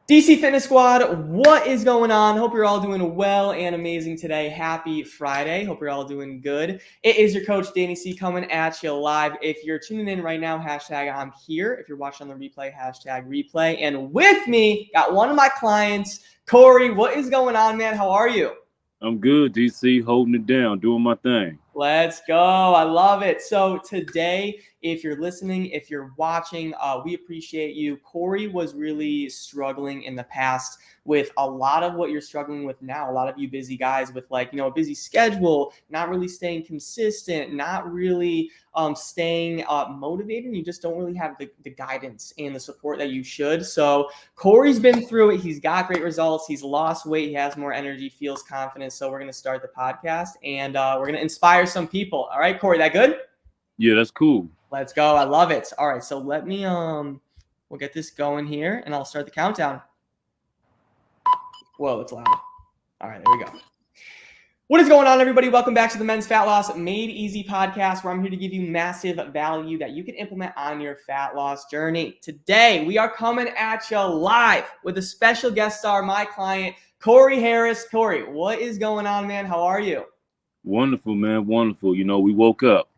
DC Fitness Squad, what is going on? Hope you're all doing well and amazing today. Happy Friday. Hope you're all doing good. It is your coach, Danny C, coming at you live. If you're tuning in right now, hashtag I'm here. If you're watching on the replay, hashtag replay. And with me, got one of my clients, Corey. What is going on, man? How are you? I'm good, DC, holding it down, doing my thing. Let's go. I love it. So today, if you're listening, if you're watching, we appreciate you. Corey was really struggling in the past with a lot of what you're struggling with now. A lot of you busy guys with a busy schedule, not really staying consistent, not really staying motivated. And you just don't really have the guidance and the support that you should. So Corey's been through it. He's got great results. He's lost weight. He has more energy, feels confident. So we're going to start the podcast and we're going to inspire some people. All right, Corey, that good? Yeah, that's cool. Let's go. I love it. All right, so let me we'll get this going here and I'll start the countdown. Whoa, it's loud. All right, there we go. What is going on, everybody? Welcome back to the Men's Fat Loss Made Easy podcast, where I'm here to give you massive value that you can implement on your fat loss journey. Today, we are coming at you live with a special guest star, my client, Corey Harris. Corey, what is going on, man? How are you? Wonderful, man. Wonderful. You know, we woke up.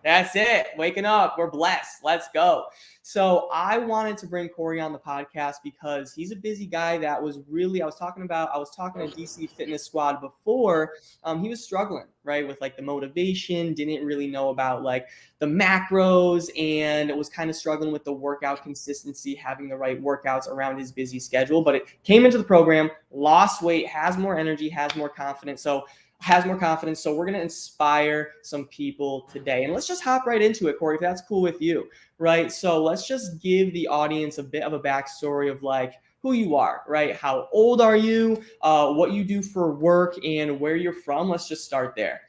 That's it. Waking up. We're blessed. Let's go. So I wanted to bring Corey on the podcast because he's a busy guy that was really, I was talking to DC Fitness Squad before. He was struggling, right, with like the motivation, didn't really know about like the macros, and it was kind of struggling with the workout consistency, having the right workouts around his busy schedule. But it came into the program, lost weight, has more energy, has more confidence. So we're going to inspire some people today. And let's just hop right into it, Corey, if that's cool with you, right? So let's just give the audience a bit of a backstory of like who you are, right? How old are you, what you do for work, and where you're from. Let's just start there.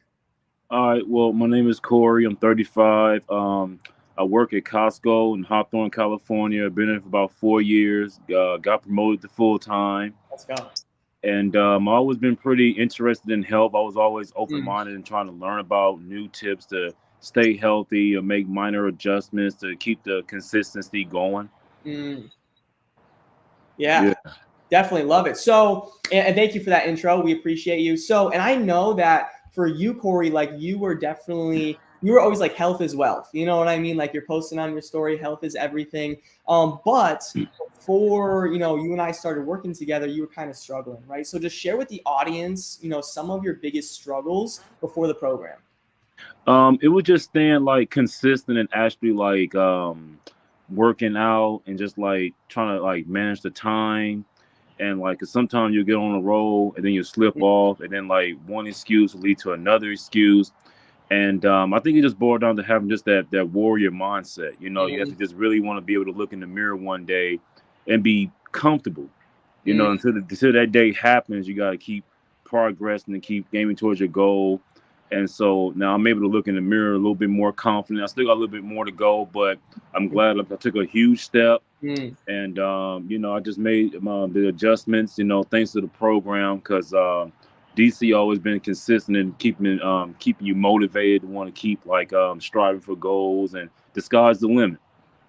All right. Well, my name is Corey. I'm 35. I work at Costco in Hawthorne, California. I've been there for about 4 years. Got promoted to full time. Let's go. And I've always been pretty interested in health. I was always open-minded and trying to learn about new tips to stay healthy or make minor adjustments to keep the consistency going. Yeah. Definitely love it. So, and thank you for that intro. We appreciate you. So, and I know that for you, Corey, like you were always like health is wealth. You know what I mean? Like you're posting on your story, health is everything. But before, you and I started working together, you were kind of struggling, right? So just share with the audience, some of your biggest struggles before the program. It was just staying like consistent and actually like working out and just like trying to like manage the time. And like, 'cause sometimes you get on a roll and then you slip off, and then like one excuse will lead to another excuse. And I think it just boiled down to having just that warrior mindset. You know, you have to just really want to be able to look in the mirror one day and be comfortable. You know, until that day happens, you got to keep progressing and keep aiming towards your goal. And so now I'm able to look in the mirror a little bit more confident. I still got a little bit more to go, but I'm glad I took a huge step. And, I just made the adjustments, thanks to the program, because DC always been consistent in keeping you motivated to want to keep like striving for goals, and the sky's the limit.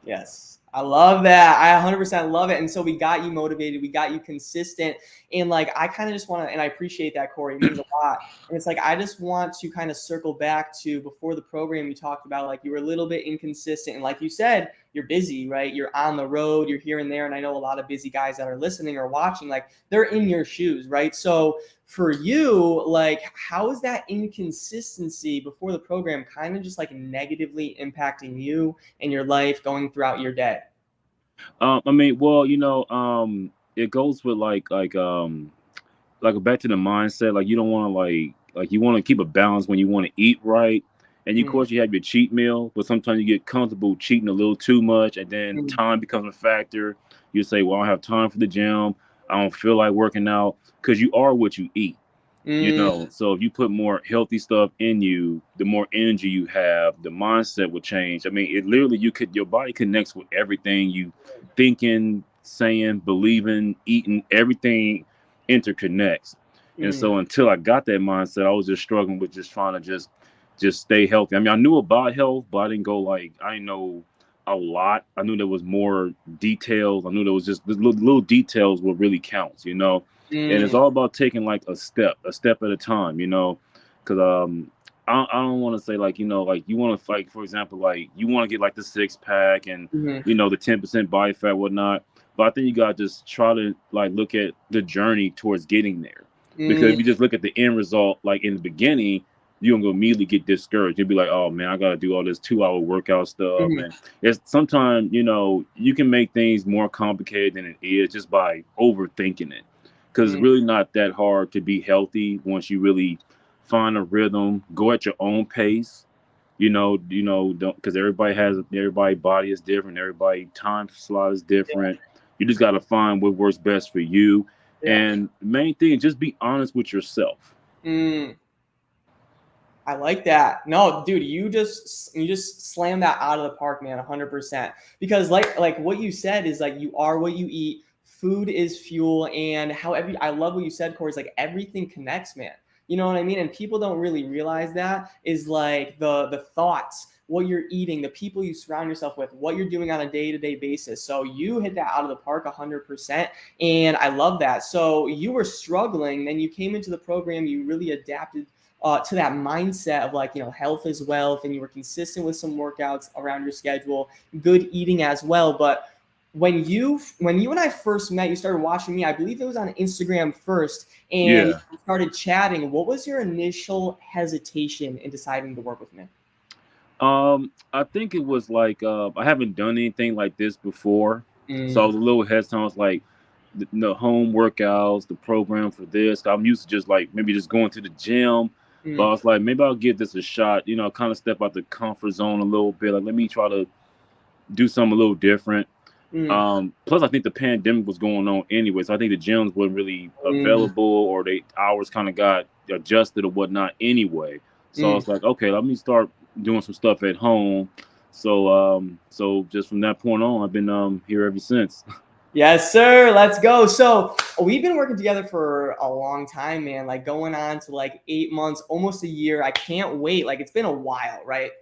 Yes. I love that. I 100% love it. And so we got you motivated. We got you consistent. And like, I kind of just want to, and I appreciate that, Corey. It means a lot. And it's like, I just want to kind of circle back to before the program, you talked about like you were a little bit inconsistent. And like you said, you're busy, right? You're on the road, you're here and there. And I know a lot of busy guys that are listening or watching, like they're in your shoes, right? So for you, like, how is that inconsistency before the program kind of just like negatively impacting you and your life going throughout your day? I mean, well, it goes with like back to the mindset. Like you don't want to like you want to keep a balance when you want to eat right. And of course you have your cheat meal, but sometimes you get comfortable cheating a little too much, and then time becomes a factor. You say, well, I don't have time for the gym. I don't feel like working out, because you are what you eat. So if you put more healthy stuff in you, the more energy you have, the mindset will change. I mean, it literally, your body connects with everything you thinking, saying, believing, eating, everything interconnects. And so until I got that mindset, I was just struggling with just trying to just stay healthy. I mean, I knew about health, but I didn't know a lot. I knew there was more details. I knew there was just the little details what really counts, you know. And it's Mm, all about taking like a step at a time, you know. Because I don't want to say like you know like you want to like for example like you want to get like the 6 pack and mhm, you know the 10% body fat whatnot. But I think you gotta just try to like look at the journey towards getting there. Because mm, if you just look at the end result, like in the beginning, you're gonna immediately get discouraged. You'll be like, oh man, I gotta do all this 2 hour workout stuff. mhm, And it's sometimes, you know, you can make things more complicated than it is just by overthinking it. Because it's mm, really not that hard to be healthy once you really find a rhythm, go at your own pace. Don't because everybody body is different, everybody time slot is different. You just gotta find what works best for you. yeah. And the main thing, just be honest with yourself. Mm. I like that. No, dude, you just slammed that out of the park, man, 100%. Because like what you said is like you are what you eat. Food is fuel, and however I love what you said, Corey. Is like everything connects, man. You know what I mean? And people don't really realize that is like the thoughts, what you're eating, the people you surround yourself with, what you're doing on a day-to-day basis. So you hit that out of the park 100%, and I love that. So you were struggling, then you came into the program, you really adapted to that mindset of like, health is wealth, and you were consistent with some workouts around your schedule, good eating as well. But when you and I first met, you started watching me. I believe it was on Instagram first, and Yeah. you started chatting. What was your initial hesitation in deciding to work with me? I think it was like I haven't done anything like this before, so I Mm, was a little hesitant. I was like, the home workouts, the program for this. I'm used to just like maybe just going to the gym, but I mm, was like, maybe I'll give this a shot. You know, kind of step out the comfort zone a little bit. Like, let me try to do something a little different. mm, Plus, I think the pandemic was going on anyway, so I think the gyms weren't really mm, available, or the hours kind of got adjusted or whatnot anyway. So I mm. was like, okay, let me start doing some stuff at home. So just from that point on, I've been here ever since. Yes, sir. Let's go. So we've been working together for a long time, man. Like going on to like 8 months, almost a year. I can't wait. Like it's been a while, right?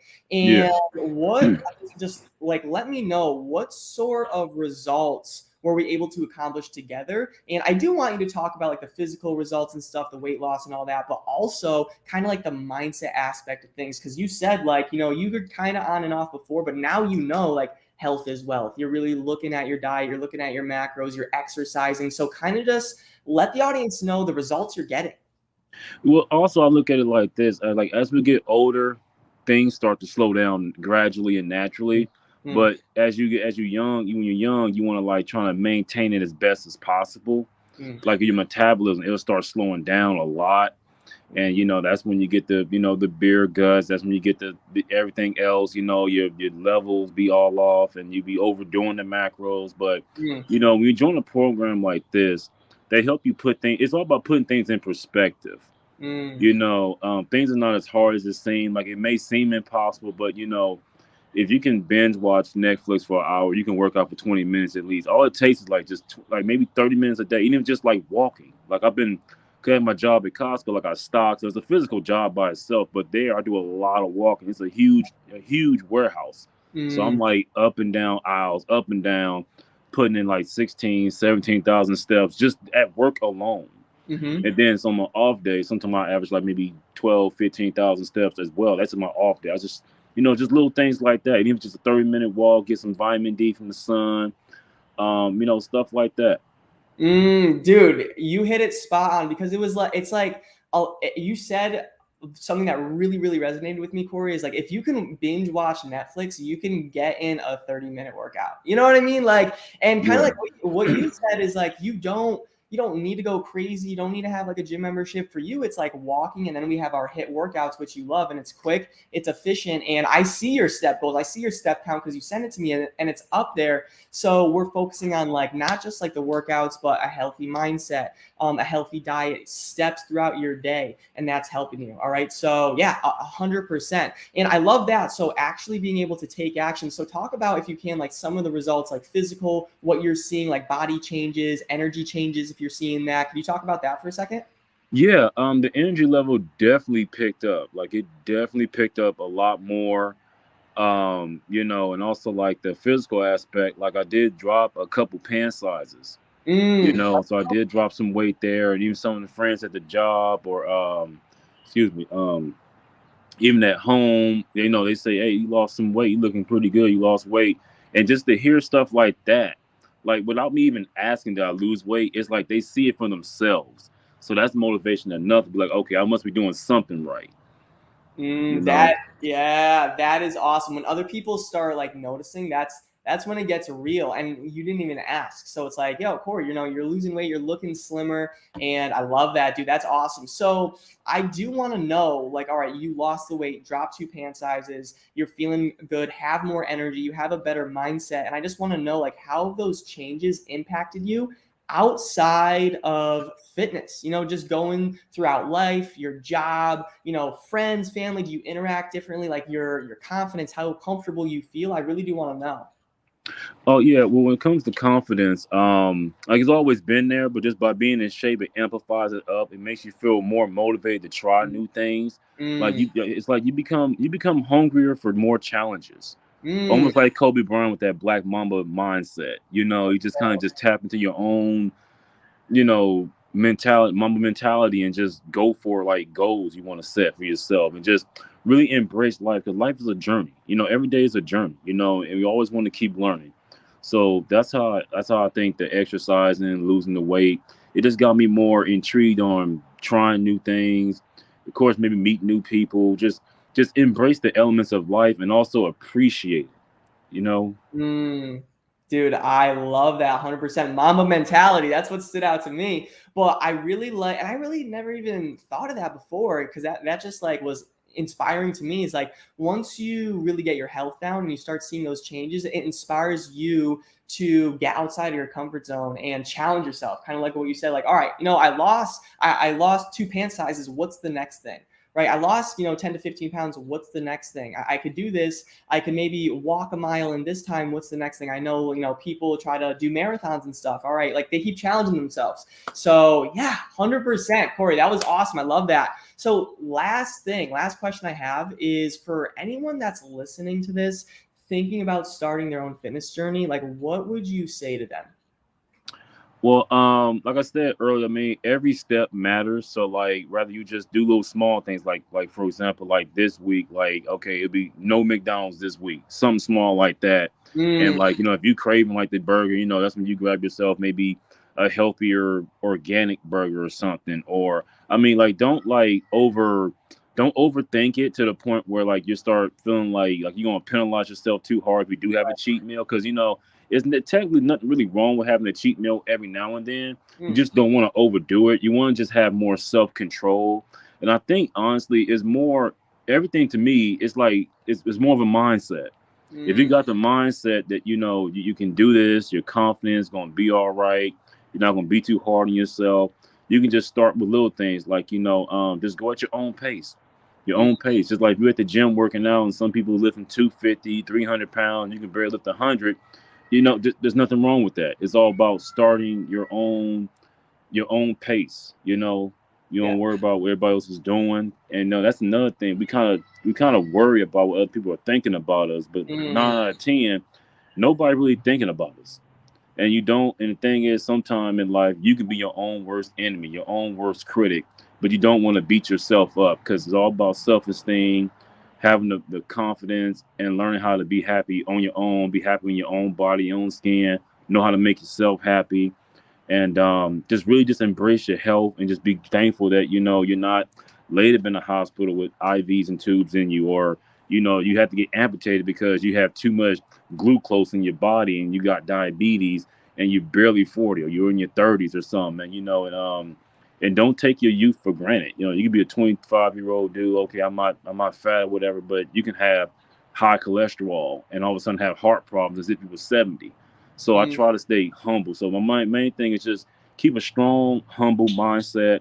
Yeah. And what just like let me know what sort of results were we able to accomplish together? And I do want you to talk about like the physical results and stuff, the weight loss and all that, but also kind of like the mindset aspect of things. Cause you said like, you were kind of on and off before, but now like health is wealth. You're really looking at your diet, you're looking at your macros, you're exercising. So kind of just let the audience know the results you're getting. Well, also I look at it like this: like as we get older, things start to slow down gradually and naturally. Mm, But when you're young, you want to like trying to maintain it as best as possible. mm, Like your metabolism, it'll start slowing down a lot, and that's when you get the beer guts. That's when you get the everything else. Your levels be all off, and you be overdoing the macros. But mm, when you join a program like this, they help you put things. It's all about putting things in perspective. mm, Things are not as hard as it seems. Like it may seem impossible, but if you can binge watch Netflix for an hour, you can work out for 20 minutes at least. All it takes is like just like maybe 30 minutes a day, even just like walking. Like I've been cutting my job at Costco, like I stock. So it's a physical job by itself, but there I do a lot of walking. It's a huge warehouse. So I'm mm, like up and down aisles, up and down, putting in like 16, 17,000 steps just at work alone. mm-hmm. And then so on my off day, sometimes I average like maybe 12, 15,000 steps as well. That's in my off day. I just little things like that. Even just a 30-minute walk, get some vitamin D from the sun, stuff like that. Dude, you hit it spot on because it's like you said something that really, really resonated with me, Corey, is like if you can binge watch Netflix, you can get in a 30-minute workout. You know what I mean? Like, and kind of Yeah. like what you said is like you don't need to go crazy. You don't need to have like a gym membership. For you, it's like walking, and then we have our HIIT workouts, which you love, and it's quick, it's efficient, and I see your step goals. I see your step count because you send it to me, and it's up there. So we're focusing on like not just like the workouts, but a healthy mindset, a healthy diet, steps throughout your day, and that's helping you. All right. So yeah, 100%. And I love that. So actually being able to take action. So talk about if you can like some of the results, like physical, what you're seeing, like body changes, energy changes. If you're seeing that, can you talk about that for a second? Yeah, the energy level definitely picked up. Like it definitely picked up a lot more. You know, and also like the physical aspect, like I did drop a couple pant sizes, you Mm. know, so I did drop some weight there, and even some of the friends at the job or excuse me, even at home, you know, they say, "Hey, you lost some weight. You looking pretty good. You lost weight." And just to hear stuff like that, like without me even asking, "Did I lose weight?" It's like they see it for themselves. So that's motivation enough to be like, "Okay, I must be doing something right." You know. That yeah, that is awesome. When other people start like noticing, that's when it gets real, and you didn't even ask. So it's like, yo, Corey, you know, you're losing weight, you're looking slimmer, and I love that, dude. That's awesome. So I do want to know, like, all right, you lost the weight, dropped 2 pant sizes, you're feeling good, have more energy, you have a better mindset, and I just want to know, like, how those changes impacted you outside of fitness, you know, just going throughout life, your job, you know, friends, family. Do you interact differently? Like your confidence, how comfortable you feel? I really do want to know. Oh yeah, well when it comes to confidence, like it's always been there, but just by being in shape, it amplifies it up. It makes you feel more motivated to try new things. Like Mm, it's like you become hungrier for more challenges. mm, Almost like Kobe Bryant with that Black Mamba mindset. You know, you just kind of just tap into your own, you know, mentality, Mamba mentality, and just go for like goals you want to set for yourself, and just really embrace life because life is a journey. You know, every day is a journey. You know, and we always want to keep learning. So that's how I think the exercising, losing the weight, it just got me more intrigued on trying new things. Of course, maybe meet new people. Just embrace the elements of life and also appreciate it. You know. mm. Dude, I love that 100% Mamba mentality. That's what stood out to me. But I really like, and I really never even thought of that before because that just like was inspiring to me. Is like once you really get your health down and you start seeing those changes, it inspires you to get outside of your comfort zone and challenge yourself. Kind of like what you said, like, all right, you know, I lost 2 pant sizes. What's the next thing? Right. I lost, you know, 10 to 15 pounds. What's the next thing? I could do this. I can maybe walk a mile in this time. What's the next thing? I know, you know, people try to do marathons and stuff. All right. Like they keep challenging themselves. So yeah, 100%. Corey, that was awesome. I love that. So last question I have is for anyone that's listening to this, thinking about starting their own fitness journey, like what would you say to them? Well, like I said earlier, I mean, every step matters. So, like, rather you just do little small things, like for example, like this week, like okay, it'll be no McDonald's this week, something small like that. And Mm, like you know, if you craving like the burger, you know, that's when you grab yourself maybe a healthier organic burger or something. Or I mean, like, don't overthink it to the point where like you start feeling like you're gonna penalize yourself too hard if you do have a cheat meal, because you know isn't it technically nothing really wrong with having a cheat meal every now and then? You mm, just don't want to overdo it. You want to just have more self control. And I think honestly, it's more everything to me. It's like it's more of a mindset. If you mm, got the mindset that you know you can do this, your confidence going to be all right. You're not going to be too hard on yourself. You can just start with little things like just go at your own pace. Your mm, own pace. Just like you're at the gym working out, and some people lifting 250, 300 pounds, you can barely lift 100. You know, there's nothing wrong with that. It's all about starting your own pace. You know, you yeah. don't worry about what everybody else is doing. And no, that's another thing. We kind of worry about what other people are thinking about us, but Mm, 9 out of 10, nobody really thinking about us. And you don't. And the thing is, sometime in life, you can be your own worst enemy, your own worst critic, but you don't want to beat yourself up because it's all about self-esteem, having the confidence, and learning how to be happy on your own, be happy in your own body, your own skin, know how to make yourself happy, and just really just embrace your health and just be thankful that you know you're not laid up in the hospital with IVs and tubes in you, or you know you have to get amputated because you have too much glucose in your body and you got diabetes and you're barely 40 or you're in your 30s or something, and you know and don't take your youth for granted. You know, you can be a 25-year-old dude. Okay, I'm not fat or whatever, but you can have high cholesterol and all of a sudden have heart problems as if you were 70. So I mm, try to stay humble. So my main thing is just keep a strong, humble mindset.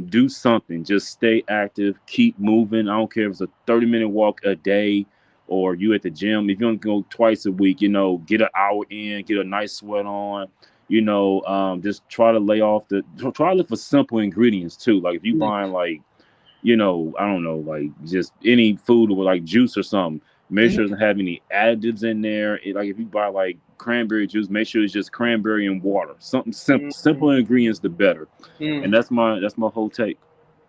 Do something. Just stay active. Keep moving. I don't care if it's a 30-minute walk a day or you at the gym. If you don't go twice a week, you know, get an hour in, get a nice sweat on. You know, just try to lay off try to look for simple ingredients too. Like if you mm, buying like I don't know, like just any food or like juice or something. Make sure it doesn't have any additives in there. Like if you buy like cranberry juice, make sure it's just cranberry and water. Something simple, simple ingredients, the better. And that's my whole take.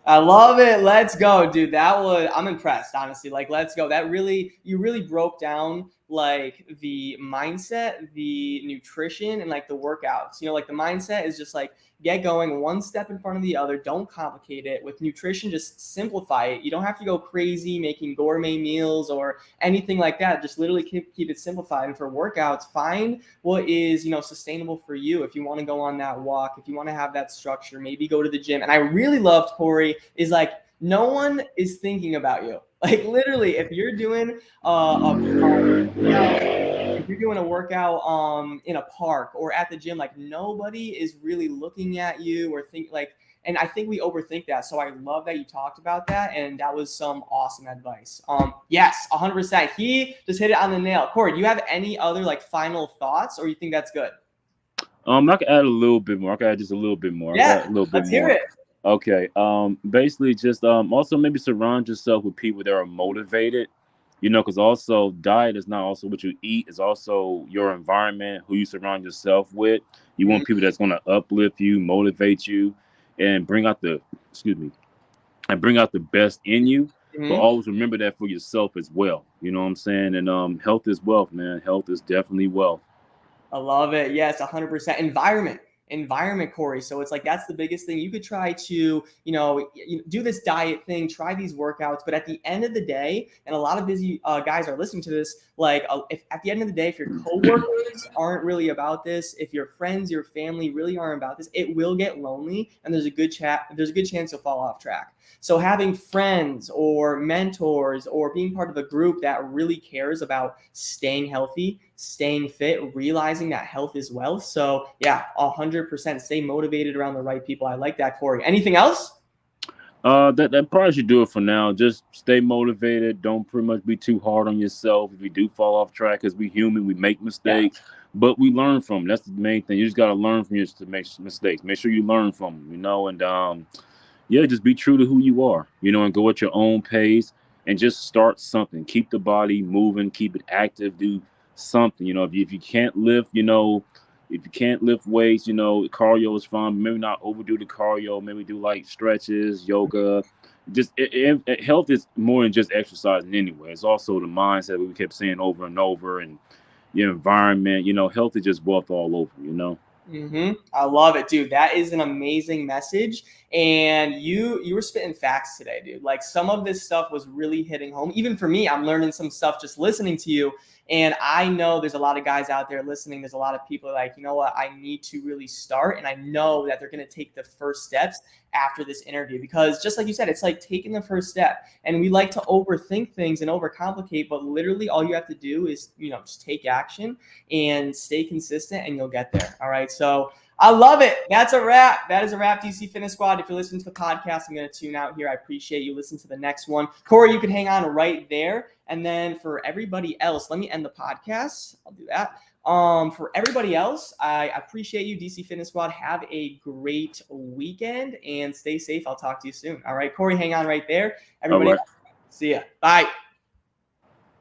I love it. Let's go, dude. I'm impressed, honestly. Like, let's go. You really broke down like the mindset, the nutrition, and like the workouts. Like the mindset is just like get going one step in front of the other. Don't complicate it. With nutrition, just simplify it. You don't have to go crazy making gourmet meals or anything like that. Just literally keep it simplified. And for workouts, find what is, sustainable for you. If you want to go on that walk, if you want to have that structure, maybe go to the gym. And I really loved, Corey, is like no one is thinking about you. Like literally, if you're doing if you're doing a workout in a park or at the gym, like nobody is really looking at you or think like. And I think we overthink that. So I love that you talked about that. And that was some awesome advice. Yes, 100%. He just hit it on the nail. Corey, do you have any other like final thoughts or you think that's good? I can add a little bit more. I can add just a little bit more. Yeah, let's hear it. Okay. Basically just also maybe surround yourself with people that are motivated, because also diet is not also what you eat, it's also your environment, who you surround yourself with. You want people that's going to uplift you, motivate you, and bring out the best in you. But always remember that for yourself as well. You know what I'm saying? And health is wealth, man. Health is definitely wealth. I love it. Yes, 100%. Environment, Corey. So it's like that's the biggest thing. You could try to, do this diet thing, try these workouts, but at the end of the day, and a lot of busy guys are listening to this, like if at the end of the day, if your coworkers aren't really about this, if your friends, your family really aren't about this, it will get lonely, and there's a good chance you'll fall off track. So having friends or mentors or being part of a group that really cares about staying healthy, staying fit, realizing that health is wealth. So yeah, 100% stay motivated around the right people. I like that, Corey. Anything else? That probably should do it for now. Just stay motivated. Don't pretty much be too hard on yourself. If you do fall off track, because we human, we make mistakes, but we learn from them. That's the main thing. You just got to learn from yours to make mistakes. Make sure you learn from them, and just be true to who you are, and go at your own pace and just start something. Keep the body moving, keep it active, do something. If you can't lift, if you can't lift weights, cardio is fine, but maybe not overdo the cardio. Maybe do like stretches, yoga. Just health is more than just exercising anyway. It's also the mindset we kept saying over and over, and your environment. Health is just wealth all over. I love it, dude. That is an amazing message. And you were spitting facts today, dude. Like some of this stuff was really hitting home. Even for me, I'm learning some stuff just listening to you. And I know there's a lot of guys out there listening. There's a lot of people like, you know what, I need to really start. And I know that they're going to take the first steps after this interview, because just like you said, it's like taking the first step. And we like to overthink things and overcomplicate, but literally all you have to do is, just take action and stay consistent and you'll get there. All right. So I love it. That's a wrap. That is a wrap, DC Fitness Squad. If you're listening to the podcast, I'm going to tune out here. I appreciate you. Listen to the next one. Corey, you can hang on right there. And then for everybody else, let me end the podcast. I'll do that. For everybody else, I appreciate you, DC Fitness Squad. Have a great weekend and stay safe. I'll talk to you soon. All right, Corey, hang on right there. Everybody, see ya. Bye.